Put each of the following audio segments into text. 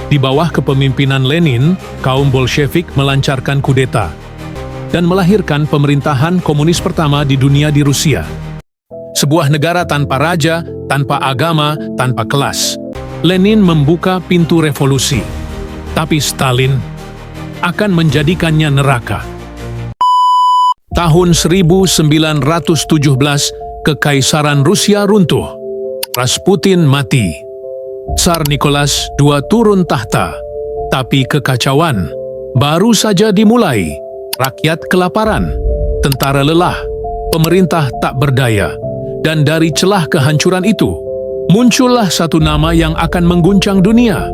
Di bawah kepemimpinan Lenin, kaum Bolshevik melancarkan kudeta dan melahirkan pemerintahan komunis pertama di dunia di Rusia. Sebuah negara tanpa raja, tanpa agama, tanpa kelas. Lenin membuka pintu revolusi, tapi Stalin akan menjadikannya neraka. Tahun 1917, Kekaisaran Rusia runtuh. Rasputin mati. Tsar Nicholas II turun tahta. Tapi kekacauan baru saja dimulai. Rakyat kelaparan, tentara lelah, pemerintah tak berdaya. Dan dari celah kehancuran itu, muncullah satu nama yang akan mengguncang dunia,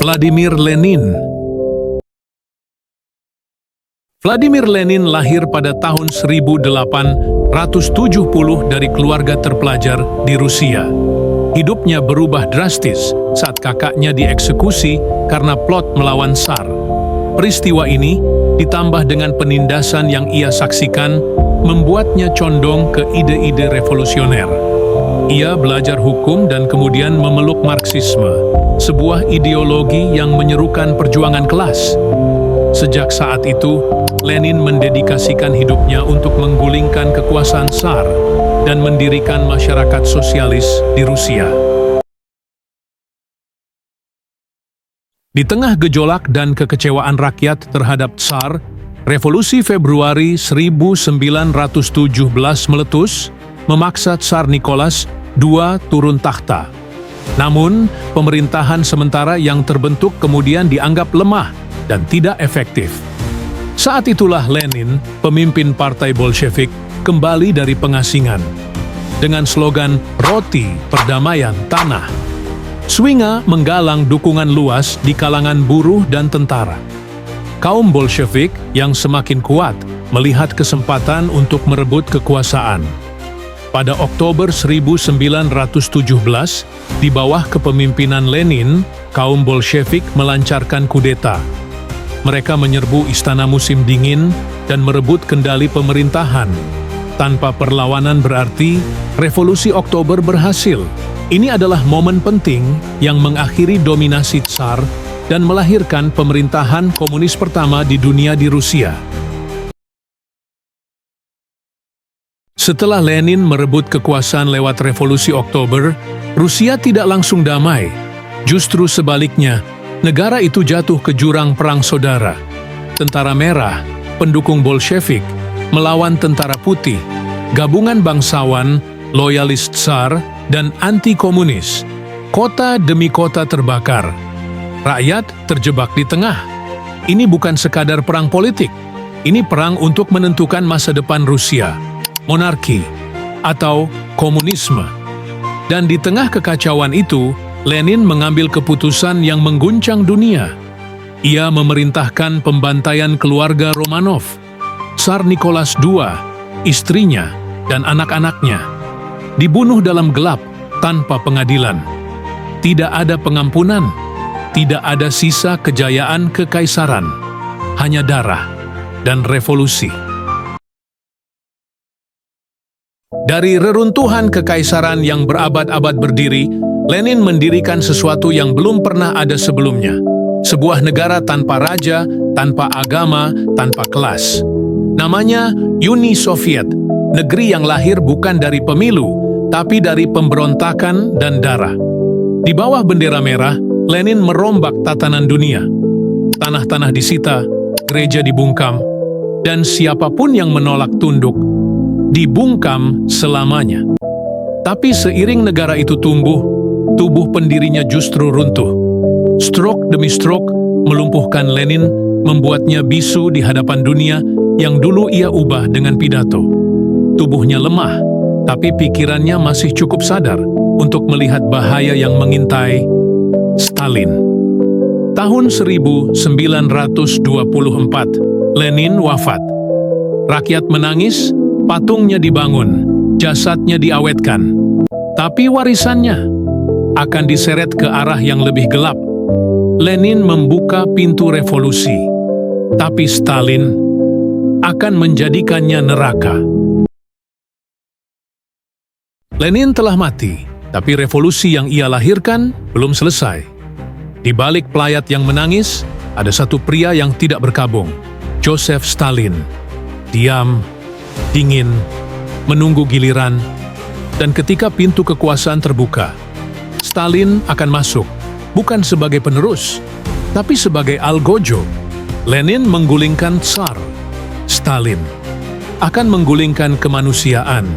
Vladimir Lenin. Vladimir Lenin lahir pada tahun 1870 dari keluarga terpelajar di Rusia. Hidupnya berubah drastis saat kakaknya dieksekusi karena plot melawan Tsar. Peristiwa ini, ditambah dengan penindasan yang ia saksikan, membuatnya condong ke ide-ide revolusioner. Ia belajar hukum dan kemudian memeluk Marxisme, sebuah ideologi yang menyerukan perjuangan kelas. Sejak saat itu, Lenin mendedikasikan hidupnya untuk menggulingkan kekuasaan Tsar dan mendirikan masyarakat sosialis di Rusia. Di tengah gejolak dan kekecewaan rakyat terhadap Tsar, Revolusi Februari 1917 meletus, memaksa Tsar Nicholas II turun tahta. Namun, pemerintahan sementara yang terbentuk kemudian dianggap lemah dan tidak efektif. Saat itulah Lenin, pemimpin Partai Bolshevik, kembali dari pengasingan. Dengan slogan "Roti, Perdamaian, Tanah", Swinga menggalang dukungan luas di kalangan buruh dan tentara. Kaum Bolshevik yang semakin kuat melihat kesempatan untuk merebut kekuasaan. Pada Oktober 1917, di bawah kepemimpinan Lenin, kaum Bolshevik melancarkan kudeta. Mereka menyerbu istana musim dingin dan merebut kendali pemerintahan. Tanpa perlawanan berarti, Revolusi Oktober berhasil. Ini adalah momen penting yang mengakhiri dominasi Tsar dan melahirkan pemerintahan komunis pertama di dunia di Rusia. Setelah Lenin merebut kekuasaan lewat Revolusi Oktober, Rusia tidak langsung damai. Justru sebaliknya, negara itu jatuh ke jurang perang saudara. Tentara Merah, pendukung Bolshevik, melawan Tentara Putih, gabungan bangsawan, loyalis Tsar, dan anti-komunis. Kota demi kota terbakar. Rakyat terjebak di tengah. Ini bukan sekadar perang politik. Ini perang untuk menentukan masa depan Rusia, monarki, atau komunisme. Dan di tengah kekacauan itu, Lenin mengambil keputusan yang mengguncang dunia. Ia memerintahkan pembantaian keluarga Romanov, Tsar Nicholas II, istrinya, dan anak-anaknya. Dibunuh dalam gelap, tanpa pengadilan. Tidak ada pengampunan, tidak ada sisa kejayaan kekaisaran, hanya darah dan revolusi. Dari reruntuhan kekaisaran yang berabad-abad berdiri, Lenin mendirikan sesuatu yang belum pernah ada sebelumnya. Sebuah negara tanpa raja, tanpa agama, tanpa kelas. Namanya Uni Soviet, negeri yang lahir bukan dari pemilu, tapi dari pemberontakan dan darah. Di bawah bendera merah, Lenin merombak tatanan dunia. Tanah-tanah disita, gereja dibungkam, dan siapapun yang menolak tunduk, dibungkam selamanya. Tapi seiring negara itu tumbuh, tubuh pendirinya justru runtuh. Stroke demi stroke melumpuhkan Lenin, membuatnya bisu di hadapan dunia yang dulu ia ubah dengan pidato. Tubuhnya lemah, tapi pikirannya masih cukup sadar untuk melihat bahaya yang mengintai. Stalin. Tahun 1924, Lenin wafat. Rakyat menangis, patungnya dibangun, jasadnya diawetkan. Tapi warisannya akan diseret ke arah yang lebih gelap. Lenin membuka pintu revolusi, tapi Stalin akan menjadikannya neraka. Lenin telah mati, tapi revolusi yang ia lahirkan belum selesai. Di balik pelayat yang menangis, ada satu pria yang tidak berkabung, Joseph Stalin. Diam, dingin, menunggu giliran, dan ketika pintu kekuasaan terbuka, Stalin akan masuk, bukan sebagai penerus, tapi sebagai algojo. Lenin menggulingkan Tsar. Stalin akan menggulingkan kemanusiaan.